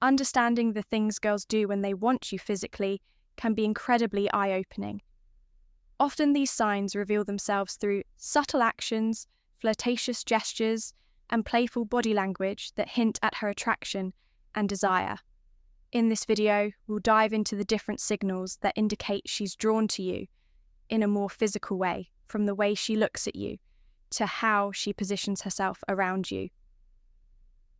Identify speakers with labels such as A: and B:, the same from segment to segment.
A: Understanding the things girls do when they want you physically can be incredibly eye-opening. Often these signs reveal themselves through subtle actions, flirtatious gestures, and playful body language that hint at her attraction and desire. In this video, we'll dive into the different signals that indicate she's drawn to you in a more physical way, from the way she looks at you to how she positions herself around you.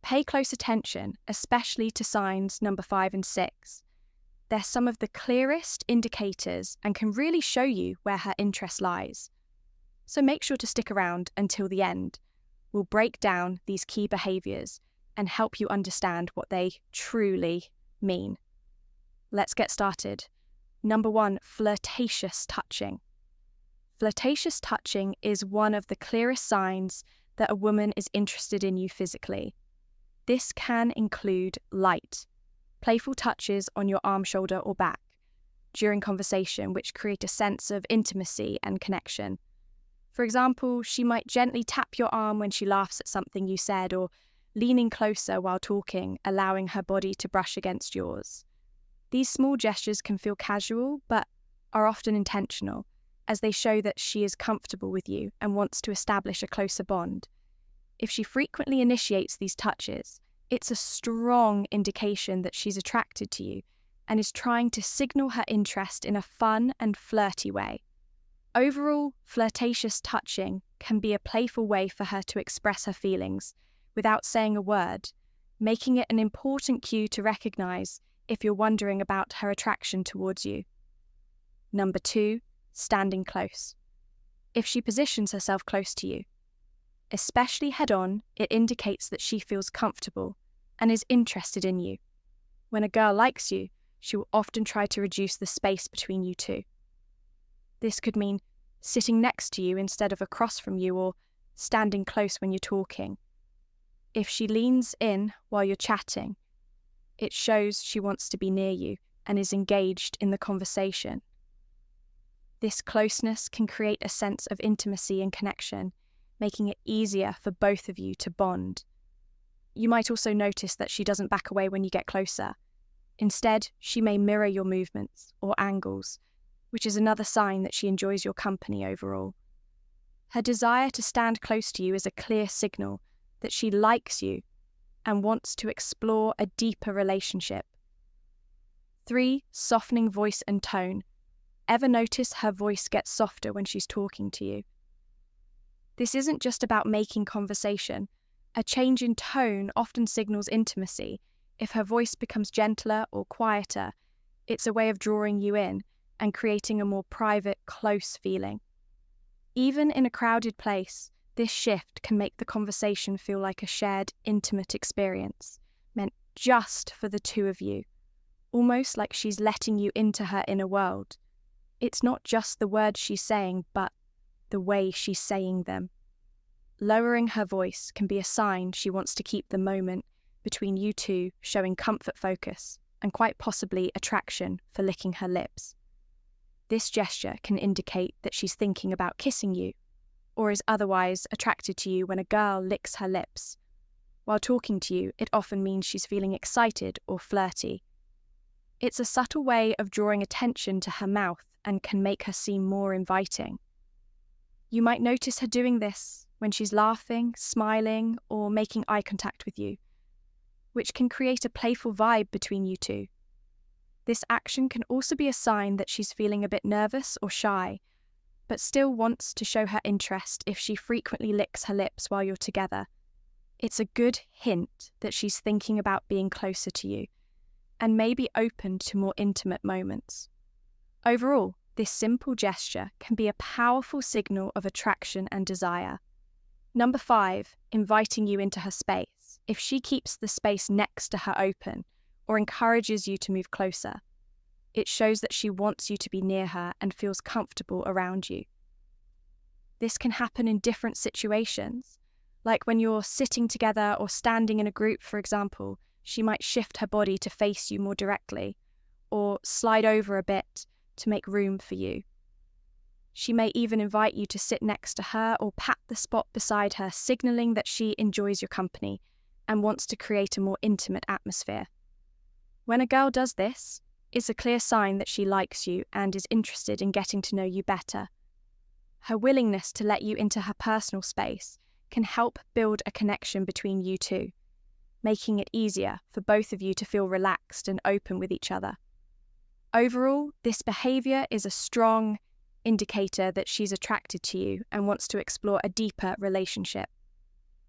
A: Pay close attention, especially to signs number 5 and 6. They're some of the clearest indicators and can really show you where her interest lies. So make sure to stick around until the end. We'll break down these key behaviours and help you understand what they truly mean. Let's get started. Number 1, flirtatious touching. Flirtatious touching is one of the clearest signs that a woman is interested in you physically. This can include light, playful touches on your arm, shoulder, or back during conversation, which create a sense of intimacy and connection. For example, she might gently tap your arm when she laughs at something you said, or leaning closer while talking, allowing her body to brush against yours. These small gestures can feel casual, but are often intentional, as they show that she is comfortable with you and wants to establish a closer bond. If she frequently initiates these touches, it's a strong indication that she's attracted to you and is trying to signal her interest in a fun and flirty way. Overall, flirtatious touching can be a playful way for her to express her feelings without saying a word, making it an important cue to recognize if you're wondering about her attraction towards you. Number 2, standing close. If she positions herself close to you, especially head-on, it indicates that she feels comfortable and is interested in you. When a girl likes you, she will often try to reduce the space between you two. This could mean sitting next to you instead of across from you, or standing close when you're talking. If she leans in while you're chatting, it shows she wants to be near you and is engaged in the conversation. This closeness can create a sense of intimacy and connection, making it easier for both of you to bond. You might also notice that she doesn't back away when you get closer. Instead, she may mirror your movements or angles, which is another sign that she enjoys your company overall. Her desire to stand close to you is a clear signal that she likes you and wants to explore a deeper relationship. 3, softening voice and tone. Ever notice her voice gets softer when she's talking to you? This isn't just about making conversation. A change in tone often signals intimacy. If her voice becomes gentler or quieter, it's a way of drawing you in and creating a more private, close feeling. Even in a crowded place, this shift can make the conversation feel like a shared, intimate experience, meant just for the two of you, almost like she's letting you into her inner world. It's not just the words she's saying, but the way she's saying them. Lowering her voice can be a sign she wants to keep the moment between you two showing comfort, focus, and quite possibly attraction for licking her lips. This gesture can indicate that she's thinking about kissing you, or is otherwise attracted to you when a girl licks her lips. While talking to you, it often means she's feeling excited or flirty. It's a subtle way of drawing attention to her mouth and can make her seem more inviting. You might notice her doing this when she's laughing, smiling, or making eye contact with you, which can create a playful vibe between you two. This action can also be a sign that she's feeling a bit nervous or shy, but still wants to show her interest if she frequently licks her lips while you're together. It's a good hint that she's thinking about being closer to you and may be open to more intimate moments. Overall, this simple gesture can be a powerful signal of attraction and desire. Number 5, inviting you into her space. If she keeps the space next to her open or encourages you to move closer, it shows that she wants you to be near her and feels comfortable around you. This can happen in different situations, like when you're sitting together or standing in a group, for example. She might shift her body to face you more directly, or slide over a bit to make room for you. She may even invite you to sit next to her or pat the spot beside her, signaling that she enjoys your company and wants to create a more intimate atmosphere. When a girl does this, it's a clear sign that she likes you and is interested in getting to know you better. Her willingness to let you into her personal space can help build a connection between you two, making it easier for both of you to feel relaxed and open with each other. Overall, this behavior is a strong indicator that she's attracted to you and wants to explore a deeper relationship.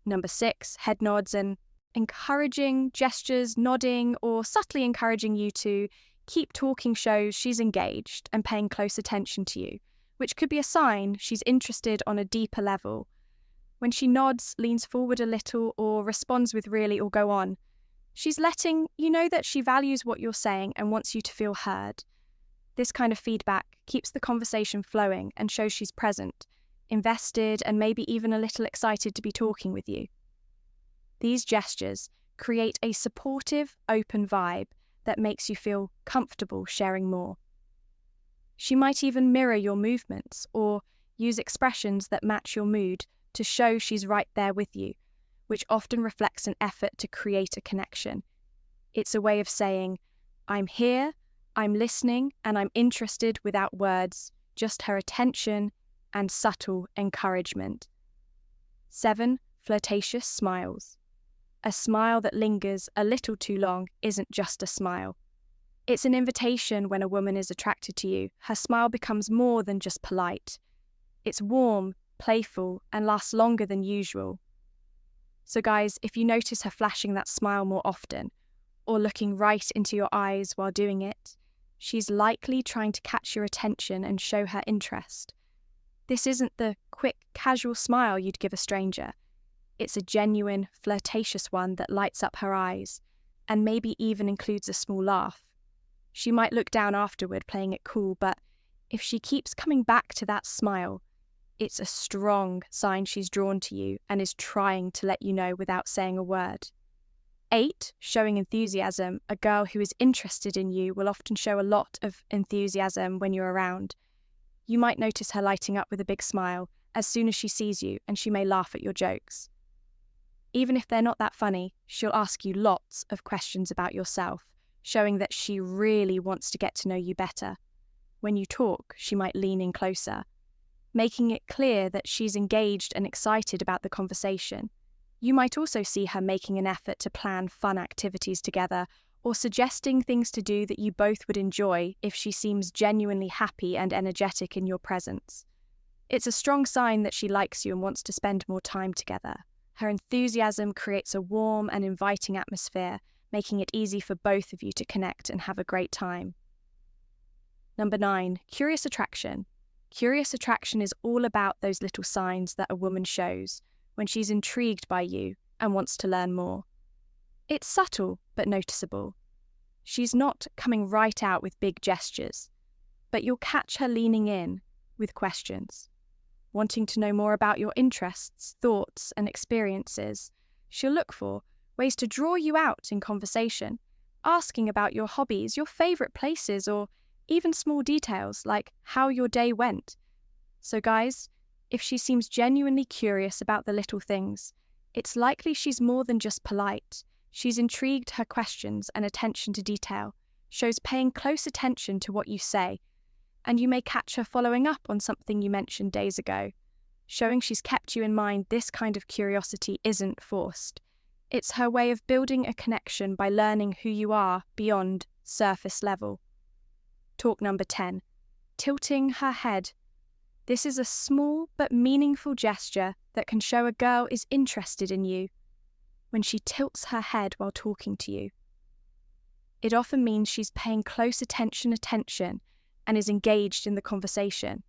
A: Number 6, head nods and encouraging gestures, nodding or subtly encouraging you to keep talking shows she's engaged and paying close attention to you, which could be a sign she's interested on a deeper level. When she nods, leans forward a little, or responds with really or go on, she's letting you know that she values what you're saying and wants you to feel heard. This kind of feedback keeps the conversation flowing and shows she's present, invested, and maybe even a little excited to be talking with you. These gestures create a supportive, open vibe that makes you feel comfortable sharing more. She might even mirror your movements or use expressions that match your mood to show she's right there with you, which often reflects an effort to create a connection. It's a way of saying, I'm here, I'm listening, and I'm interested without words, just her attention and subtle encouragement. 7, flirtatious smiles. A smile that lingers a little too long isn't just a smile. It's an invitation. When a woman is attracted to you, her smile becomes more than just polite. It's warm, playful, and lasts longer than usual. So guys, if you notice her flashing that smile more often, or looking right into your eyes while doing it, she's likely trying to catch your attention and show her interest. This isn't the quick, casual smile you'd give a stranger. It's a genuine, flirtatious one that lights up her eyes, and maybe even includes a small laugh. She might look down afterward, playing it cool, but if she keeps coming back to that smile, it's a strong sign she's drawn to you and is trying to let you know without saying a word. 8, showing enthusiasm. A girl who is interested in you will often show a lot of enthusiasm when you're around. You might notice her lighting up with a big smile as soon as she sees you, and she may laugh at your jokes. Even if they're not that funny, she'll ask you lots of questions about yourself, showing that she really wants to get to know you better. When you talk, she might lean in closer, making it clear that she's engaged and excited about the conversation. You might also see her making an effort to plan fun activities together or suggesting things to do that you both would enjoy if she seems genuinely happy and energetic in your presence. It's a strong sign that she likes you and wants to spend more time together. Her enthusiasm creates a warm and inviting atmosphere, making it easy for both of you to connect and have a great time. Number 9, curious attraction. Curious attraction is all about those little signs that a woman shows when she's intrigued by you and wants to learn more. It's subtle but noticeable. She's not coming right out with big gestures, but you'll catch her leaning in with questions. Wanting to know more about your interests, thoughts, and experiences, she'll look for ways to draw you out in conversation, asking about your hobbies, your favourite places, or even small details like how your day went. So guys, if she seems genuinely curious about the little things, it's likely she's more than just polite. She's intrigued. Her questions and attention to detail shows paying close attention to what you say, and you may catch her following up on something you mentioned days ago, showing she's kept you in mind. This kind of curiosity isn't forced. It's her way of building a connection by learning who you are beyond surface level. Talk number 10, tilting her head. This is a small but meaningful gesture that can show a girl is interested in you when she tilts her head while talking to you. It often means she's paying close attention and is engaged in the conversation.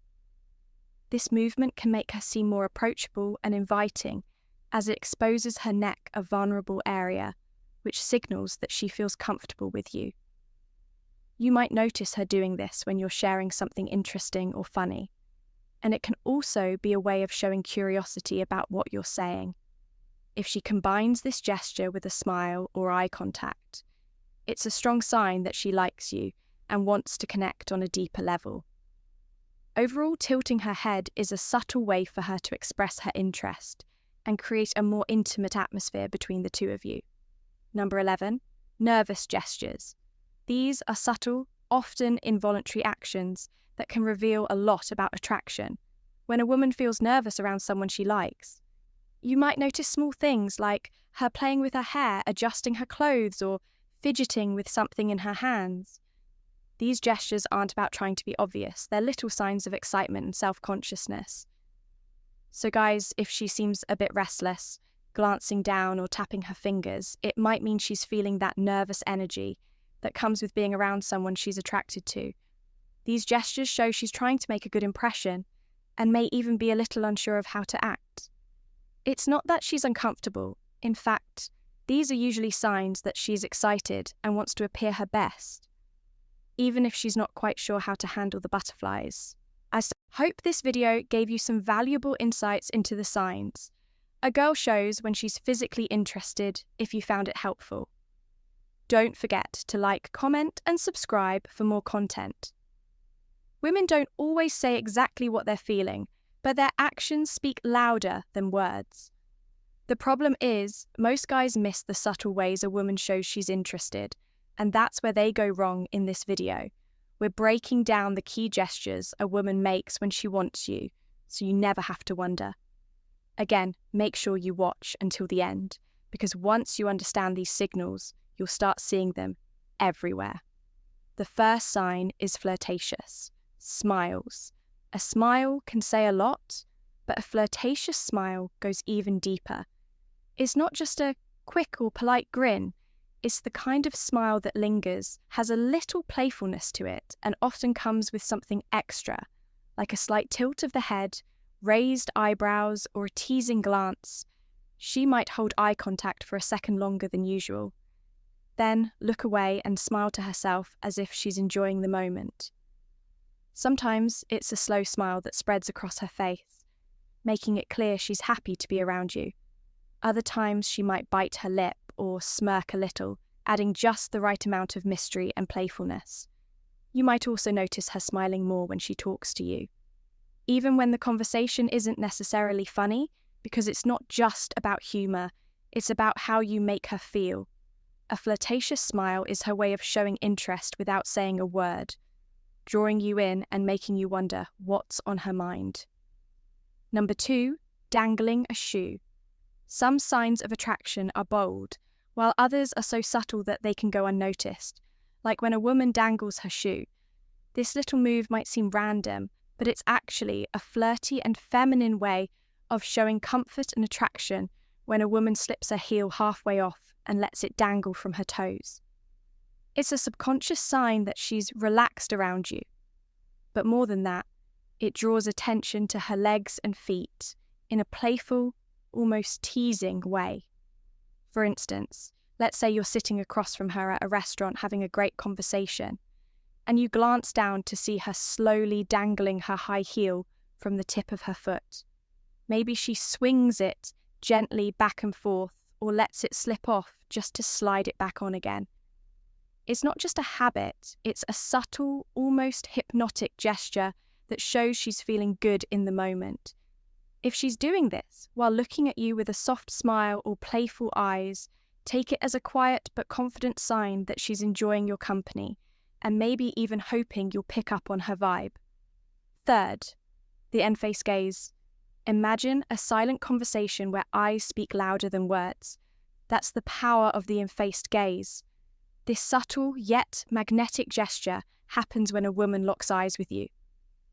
A: This movement can make her seem more approachable and inviting, as it exposes her neck, a vulnerable area, which signals that she feels comfortable with you. You might notice her doing this when you're sharing something interesting or funny, and it can also be a way of showing curiosity about what you're saying. If she combines this gesture with a smile or eye contact, it's a strong sign that she likes you and wants to connect on a deeper level. Overall, tilting her head is a subtle way for her to express her interest and create a more intimate atmosphere between the two of you. Number 11, nervous gestures. These are subtle, often involuntary actions that can reveal a lot about attraction. When a woman feels nervous around someone she likes, you might notice small things like her playing with her hair, adjusting her clothes, or fidgeting with something in her hands. These gestures aren't about trying to be obvious. They're little signs of excitement and self-consciousness. So guys, if she seems a bit restless, glancing down or tapping her fingers, it might mean she's feeling that nervous energy that comes with being around someone she's attracted to. These gestures show she's trying to make a good impression and may even be a little unsure of how to act. It's not that she's uncomfortable. In fact, these are usually signs that she's excited and wants to appear her best, even if she's not quite sure how to handle the butterflies. I hope this video gave you some valuable insights into the signs. A girl shows when she's physically interested if you found it helpful. Don't forget to like, comment, and subscribe for more content. Women don't always say exactly what they're feeling, but their actions speak louder than words. The problem is, most guys miss the subtle ways a woman shows she's interested, and that's where they go wrong in this video. We're breaking down the key gestures a woman makes when she wants you, so you never have to wonder. Again, make sure you watch until the end, because once you understand these signals, you'll start seeing them everywhere. The first sign is flirtatious. Smiles. A smile can say a lot, but a flirtatious smile goes even deeper. It's not just a quick or polite grin. It's the kind of smile that lingers, has a little playfulness to it, and often comes with something extra, like a slight tilt of the head, raised eyebrows, or a teasing glance. She might hold eye contact for a second longer than usual, then look away and smile to herself as if she's enjoying the moment. Sometimes it's a slow smile that spreads across her face, making it clear she's happy to be around you. Other times she might bite her lip or smirk a little, adding just the right amount of mystery and playfulness. You might also notice her smiling more when she talks to you, even when the conversation isn't necessarily funny, because it's not just about humour, it's about how you make her feel. A flirtatious smile is her way of showing interest without saying a word, drawing you in and making you wonder what's on her mind. Number 2, dangling a shoe. Some signs of attraction are bold, while others are so subtle that they can go unnoticed, like when a woman dangles her shoe. This little move might seem random, but it's actually a flirty and feminine way of showing comfort and attraction when a woman slips her heel halfway off and lets it dangle from her toes. It's a subconscious sign that she's relaxed around you. But more than that, it draws attention to her legs and feet in a playful, almost teasing way. For instance, let's say you're sitting across from her at a restaurant having a great conversation, and you glance down to see her slowly dangling her high heel from the tip of her foot. Maybe she swings it gently back and forth or lets it slip off just to slide it back on again. It's not just a habit, it's a subtle, almost hypnotic gesture that shows she's feeling good in the moment. If she's doing this while looking at you with a soft smile or playful eyes, take it as a quiet but confident sign that she's enjoying your company, and maybe even hoping you'll pick up on her vibe. Third, the end-face gaze. Imagine a silent conversation where eyes speak louder than words. That's the power of the end-faced gaze. This subtle yet magnetic gesture happens when a woman locks eyes with you.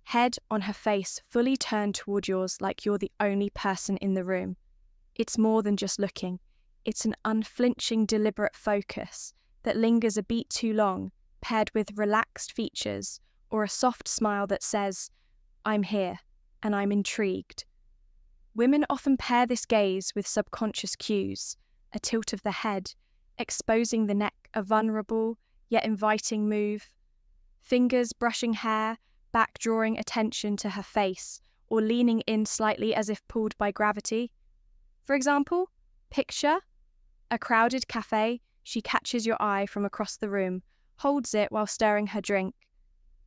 A: Head on her face fully turned toward yours like you're the only person in the room. It's more than just looking. It's an unflinching, deliberate focus that lingers a beat too long, paired with relaxed features or a soft smile that says, "I'm here and I'm intrigued." Women often pair this gaze with subconscious cues, a tilt of the head, exposing the neck, a vulnerable yet inviting move, fingers brushing hair, back drawing attention to her face, or leaning in slightly as if pulled by gravity. For example, picture a crowded cafe, she catches your eye from across the room, holds it while stirring her drink,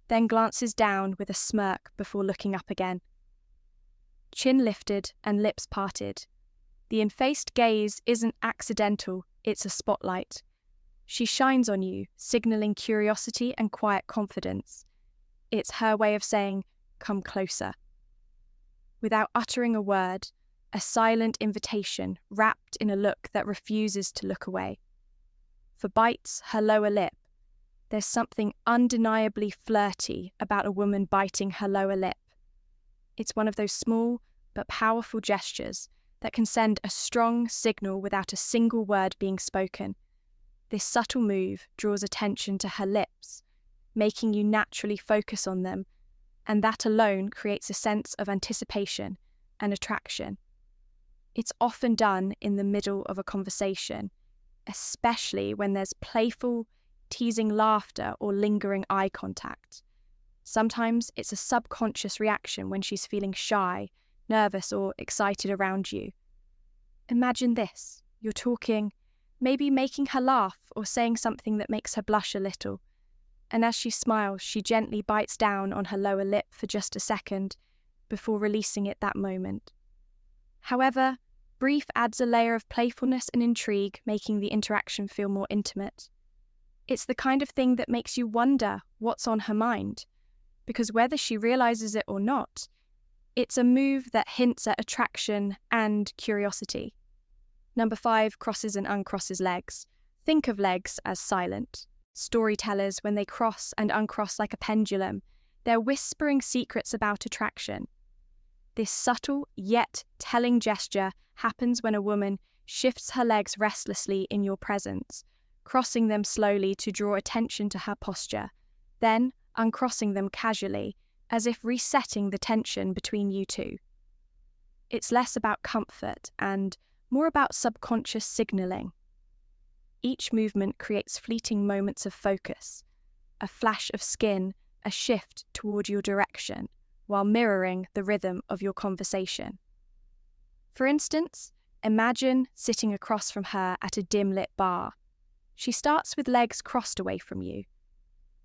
A: then glances down with a smirk before looking up again. Chin lifted and lips parted. The end-faced gaze isn't accidental, it's a spotlight. She shines on you, signaling curiosity and quiet confidence. It's her way of saying, "Come closer." Without uttering a word, a silent invitation wrapped in a look that refuses to look away. For bites her lower lip, there's something undeniably flirty about a woman biting her lower lip. It's one of those small but powerful gestures that can send a strong signal without a single word being spoken. This subtle move draws attention to her lips, making you naturally focus on them, and that alone creates a sense of anticipation and attraction. It's often done in the middle of a conversation, especially when there's playful, teasing laughter or lingering eye contact. Sometimes it's a subconscious reaction when she's feeling shy, nervous, or excited around you. Imagine this: you're talking, maybe making her laugh or saying something that makes her blush a little, and as she smiles, she gently bites down on her lower lip for just a second before releasing it that moment. However, brief adds a layer of playfulness and intrigue, making the interaction feel more intimate. It's the kind of thing that makes you wonder what's on her mind, because whether she realizes it or not, it's a move that hints at attraction and curiosity. Number 5, crosses and uncrosses legs. Think of legs as silent storytellers. When they cross and uncross like a pendulum, they're whispering secrets about attraction. This subtle yet telling gesture happens when a woman shifts her legs restlessly in your presence, crossing them slowly to draw attention to her posture, then uncrossing them casually, as if resetting the tension between you two. It's less about comfort and more about subconscious signaling. Each movement creates fleeting moments of focus, a flash of skin, a shift toward your direction, while mirroring the rhythm of your conversation. For instance, imagine sitting across from her at a dim-lit bar. She starts with legs crossed away from you,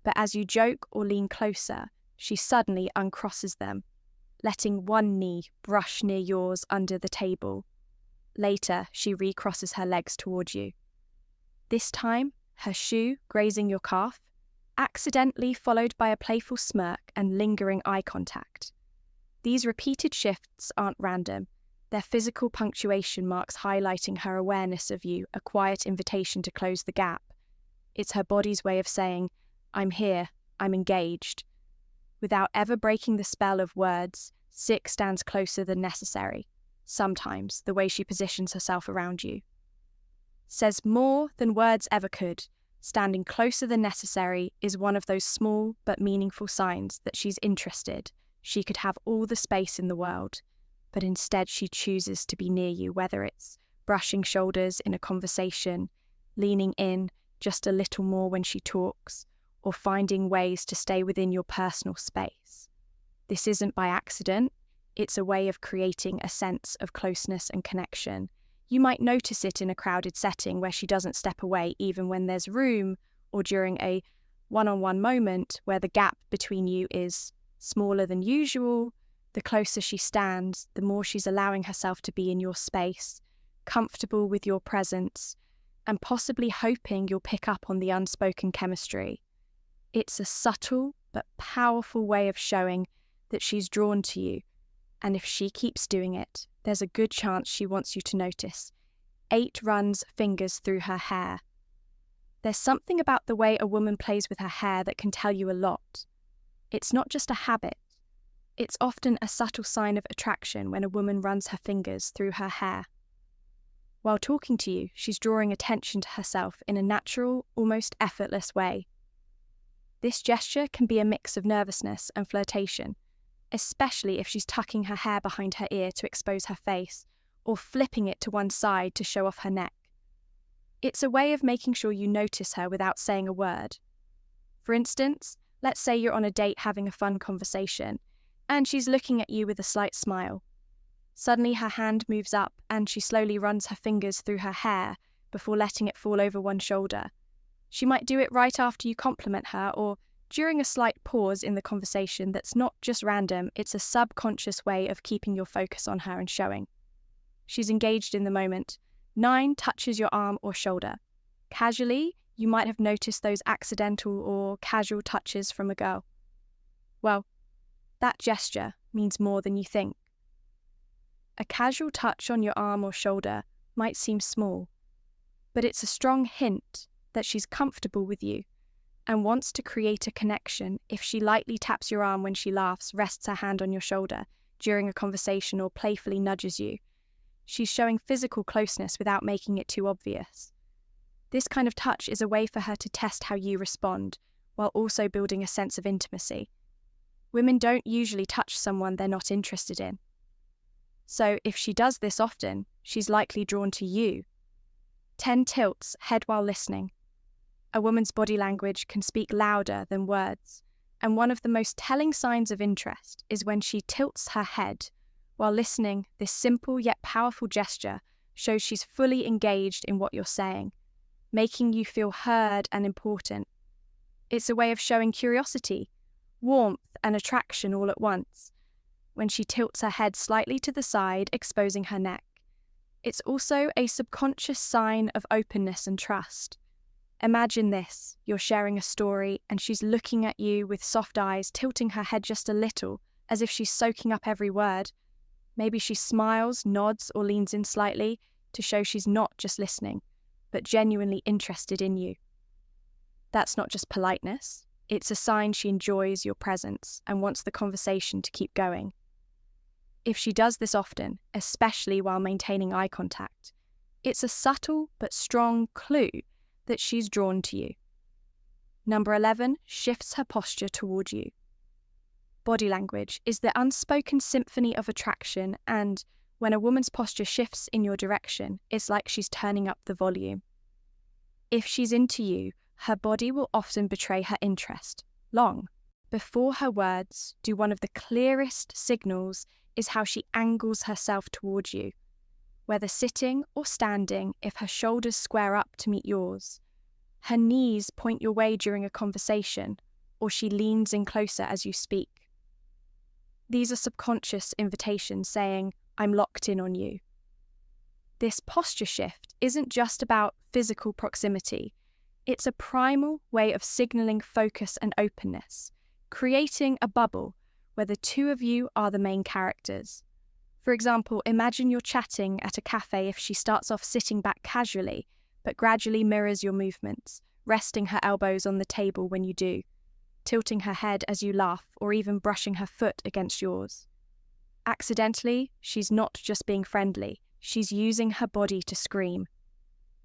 A: but as you joke or lean closer, she suddenly uncrosses them, letting one knee brush near yours under the table. Later, she recrosses her legs toward you. This time, her shoe grazing your calf, accidentally followed by a playful smirk and lingering eye contact. These repeated shifts aren't random. Their physical punctuation marks highlighting her awareness of you, a quiet invitation to close the gap. It's her body's way of saying, "I'm here, I'm engaged." Without ever breaking the spell of words, Sick stands closer than necessary. Sometimes the way she positions herself around you says more than words ever could. Standing closer than necessary is one of those small but meaningful signs that she's interested. She could have all the space in the world, but instead she chooses to be near you, whether it's brushing shoulders in a conversation, leaning in just a little more when she talks, or finding ways to stay within your personal space. This isn't by accident. It's a way of creating a sense of closeness and connection. You might notice it in a crowded setting where she doesn't step away even when there's room, or during a one-on-one moment where the gap between you is smaller than usual. The closer she stands, the more she's allowing herself to be in your space, comfortable with your presence, and possibly hoping you'll pick up on the unspoken chemistry. It's a subtle but powerful way of showing that she's drawn to you, and if she keeps doing it, there's a good chance she wants you to notice. 8 runs fingers through her hair. There's something about the way a woman plays with her hair that can tell you a lot. It's not just a habit. It's often a subtle sign of attraction when a woman runs her fingers through her hair. While talking to you, she's drawing attention to herself in a natural, almost effortless way. This gesture can be a mix of nervousness and flirtation, especially if she's tucking her hair behind her ear to expose her face, or flipping it to one side to show off her neck. It's a way of making sure you notice her without saying a word. For instance, let's say you're on a date having a fun conversation, and she's looking at you with a slight smile. Suddenly her hand moves up and she slowly runs her fingers through her hair before letting it fall over one shoulder. She might do it right after you compliment her, or during a slight pause in the conversation that's not just random. It's a subconscious way of keeping your focus on her and showing she's engaged in the moment. 9 touches your arm or shoulder. Casually, you might have noticed those accidental or casual touches from a girl. Well, that gesture means more than you think. A casual touch on your arm or shoulder might seem small, but it's a strong hint that she's comfortable with you and wants to create a connection. If she lightly taps your arm when she laughs, rests her hand on your shoulder during a conversation, or playfully nudges you, she's showing physical closeness without making it too obvious. This kind of touch is a way for her to test how you respond, while also building a sense of intimacy. Women don't usually touch someone they're not interested in. So if she does this often, she's likely drawn to you. 10 tilts, head while listening. A woman's body language can speak louder than words, and one of the most telling signs of interest is when she tilts her head. While listening, this simple yet powerful gesture shows she's fully engaged in what you're saying, making you feel heard and important. It's a way of showing curiosity, warmth, and attraction all at once. When she tilts her head slightly to the side, exposing her neck, it's also a subconscious sign of openness and trust. Imagine this: you're sharing a story and she's looking at you with soft eyes, tilting her head just a little, as if she's soaking up every word. Maybe she smiles, nods, or leans in slightly to show she's not just listening, but genuinely interested in you. That's not just politeness, it's a sign she enjoys your presence and wants the conversation to keep going. If she does this often, especially while maintaining eye contact, it's a subtle but strong clue that she's drawn to you. Number 11, shifts her posture toward you. Body language is the unspoken symphony of attraction, and when a woman's posture shifts in your direction, it's like she's turning up the volume. If she's into you, her body will often betray her interest. Long before her words, one of the clearest signals is how she angles herself towards you. Whether sitting or standing, if her shoulders square up to meet yours, her knees point your way during a conversation, or she leans in closer as you speak. These are subconscious invitations saying, "I'm locked in on you." This posture shift isn't just about physical proximity. It's a primal way of signaling focus and openness, creating a bubble where the two of you are the main characters. For example, imagine you're chatting at a cafe. If she starts off sitting back casually, but gradually mirrors your movements, resting her elbows on the table when you do, tilting her head as you laugh, or even brushing her foot against yours. Accidentally, she's not just being friendly, she's using her body to scream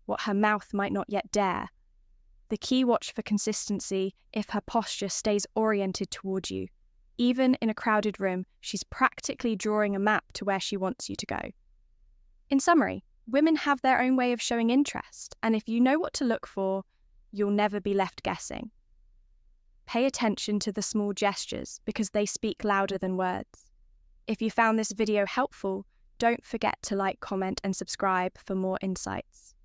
A: what her mouth might not yet dare. The key: watch for consistency. If her posture stays oriented toward you, even in a crowded room, she's practically drawing a map to where she wants you to go. In summary, women have their own way of showing interest, and if you know what to look for, you'll never be left guessing. Pay attention to the small gestures because they speak louder than words. If you found this video helpful, don't forget to like, comment, and subscribe for more insights.